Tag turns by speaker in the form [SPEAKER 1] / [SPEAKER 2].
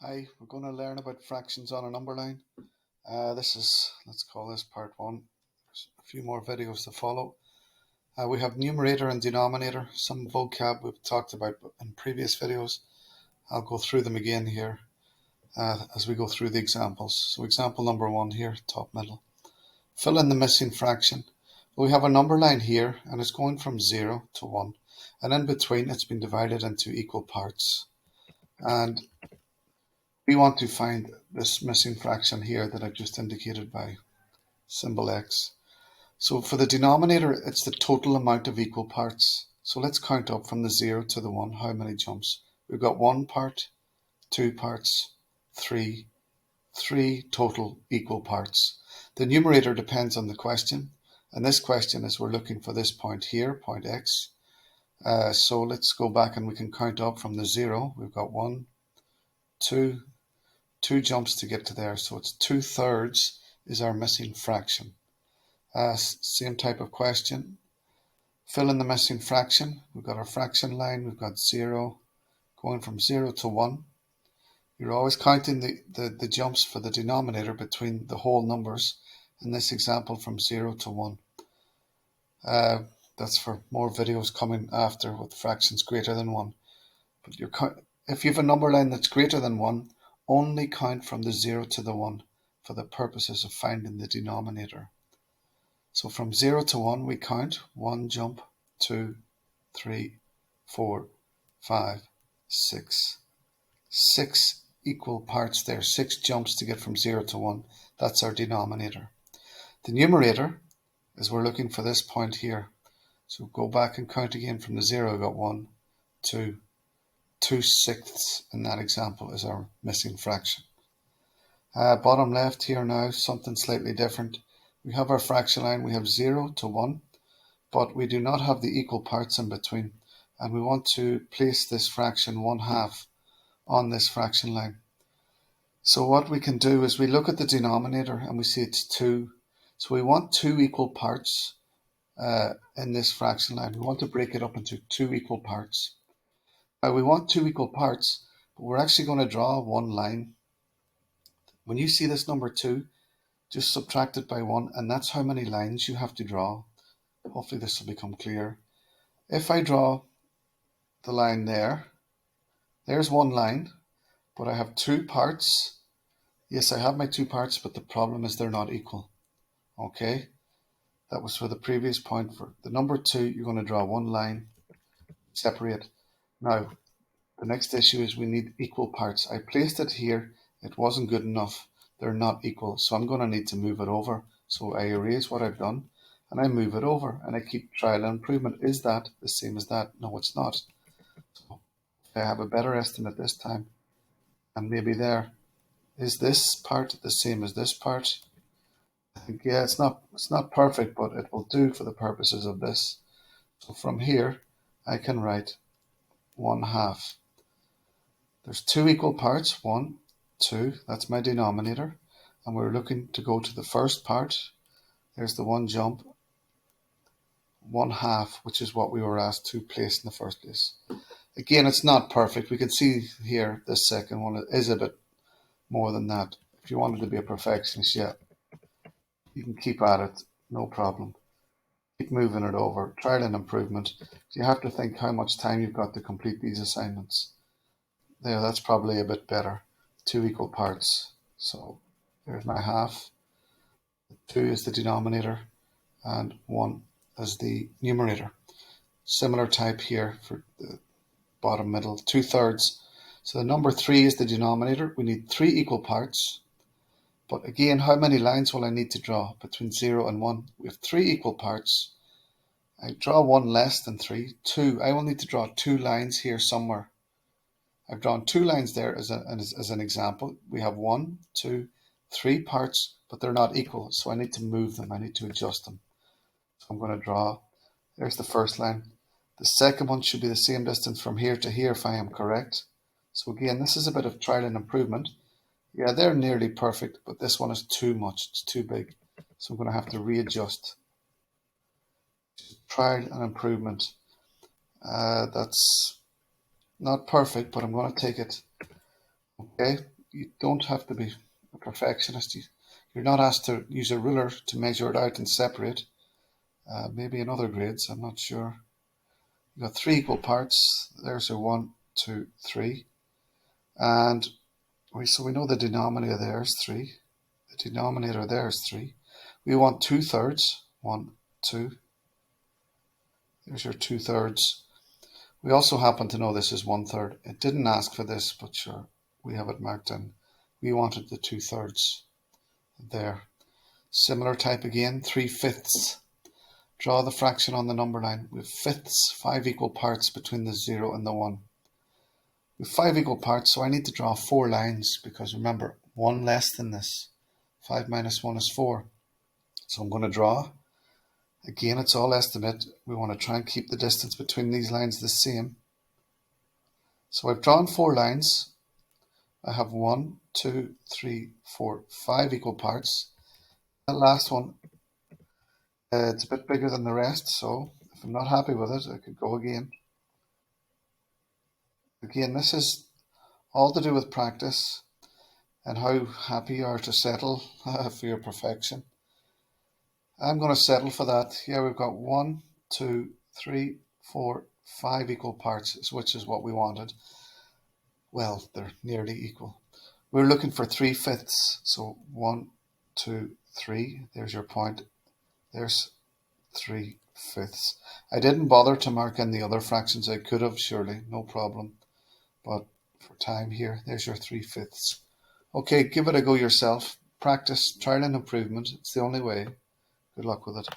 [SPEAKER 1] Hi, we're going to learn about fractions on a number line. Let's call this part one. There's a few more videos to follow. We have numerator and denominator, some vocab we've talked about in previous videos. I'll go through them again here as we go through the examples. So example number one here, top middle. Fill in the missing fraction. We have a number line here and it's going from 0 to 1. And in between it's been divided into equal parts. And we want to find this missing fraction here that I've just indicated by symbol X. So for the denominator, it's the total amount of equal parts. So let's count up from the 0 to the 1. How many jumps? We've got 1 part, 2 parts, 3 total equal parts. The numerator depends on the question. And this question is we're looking for this point here, point X. So let's go back and we can count up from the 0. We've got 1, 2, 2 jumps to get to there, so it's 2/3 is our missing fraction. Same type of question. Fill in the missing fraction. We've got our fraction line. We've got 0 going from 0 to 1. You're always counting the jumps for the denominator between the whole numbers. In this example, from 0 to 1. That's for more videos coming after with fractions greater than 1. But if you have a number line that's greater than 1, only count from the 0 to the 1 for the purposes of finding the denominator. So from 0 to 1 we count 1 jump, 2, 3, 4, 5, 6. 6 equal parts there, 6 jumps to get from 0 to 1. That's our denominator. The numerator is we're looking for this point here. So go back and count again from the 0. We've got 1, 2, 2/6 in that example is our missing fraction. Bottom left here now, something slightly different. We have our fraction line, we have 0 to 1, but we do not have the equal parts in between. And we want to place this fraction 1/2 on this fraction line. So what we can do is we look at the denominator and we see it's 2. So we want 2 equal parts in this fraction line. We want to break it up into 2 equal parts. We want 2 equal parts, but we're actually going to draw one line. When you see this number 2, just subtract it by 1, and that's how many lines you have to draw. Hopefully this will become clear. If I draw the line there, there's one line, but I have 2 parts. Yes, I have my 2 parts, but the problem is they're not equal. Okay, that was for the previous point. For the number 2, you're going to draw one line, separate. Now, the next issue is we need equal parts. I placed it here. It wasn't good enough. They're not equal. So I'm going to need to move it over. So I erase what I've done and I move it over and I keep trial and improvement. Is that the same as that? No, it's not. So I have a better estimate this time. And maybe there. Is this part the same as this part? I think, yeah, it's not perfect, but it will do for the purposes of this. So from here, I can write 1/2. There's 2 equal parts, 1, 2, that's my denominator, and we're looking to go to the first part. There's the 1 jump, 1/2, which is what we were asked to place in the first place. Again, it's not perfect. We can see here this second one is a bit more than that. If you wanted to be a perfectionist, yeah, you can keep at it, no problem. Keep moving it over, trial and improvement. So you have to think how much time you've got to complete these assignments. There, that's probably a bit better. 2 equal parts. So there's my half. 2 is the denominator and 1 is the numerator. Similar type here for the bottom middle, 2/3. So the number 3 is the denominator. We need 3 equal parts. But again, how many lines will I need to draw between 0 and 1? We have 3 equal parts. I draw one less than 3. 2. I will need to draw 2 lines here somewhere. I've drawn 2 lines there as an example. We have 1, 2, 3 parts, but they're not equal. So I need to move them. I need to adjust them. So I'm going to draw. There's the first line. The second one should be the same distance from here to here if I am correct. So again, this is a bit of trial and improvement. Yeah, they're nearly perfect, but this one is too much. It's too big. So I'm going to have to readjust. Trial and improvement. That's not perfect, but I'm going to take it. Okay, you don't have to be a perfectionist. You're not asked to use a ruler to measure it out and separate. Maybe in other grades, I'm not sure. You've got three equal parts. There's a 1, 2, 3. And so we know the denominator there is 3. The denominator there is 3. We want 2/3. 1, 2. There's your 2/3. We also happen to know this is 1/3. It didn't ask for this, but sure, we have it marked in. We wanted the 2/3 there. Similar type again, 3/5. Draw the fraction on the number line. We have fifths, 5 equal parts between the 0 and the 1. We have 5 equal parts, so I need to draw 4 lines because remember, 1 less than this. 5 minus 1 is 4. So I'm going to draw. Again, it's all estimate. We want to try and keep the distance between these lines the same. So I've drawn 4 lines. I have 1, 2, 3, 4, 5 equal parts. That last one, it's a bit bigger than the rest, so if I'm not happy with it, I could go again. Again, this is all to do with practice and how happy you are to settle for your perfection. I'm going to settle for that. Here we've got 1, 2, 3, 4, 5 equal parts, which is what we wanted. Well, they're nearly equal. We're looking for 3/5. So 1, 2, 3. There's your point. There's 3/5. I didn't bother to mark in the other fractions. I could have, surely, no problem. But for time here, there's your 3/5. Okay, give it a go yourself. Practice, trial and improvement. It's the only way. Good luck with it.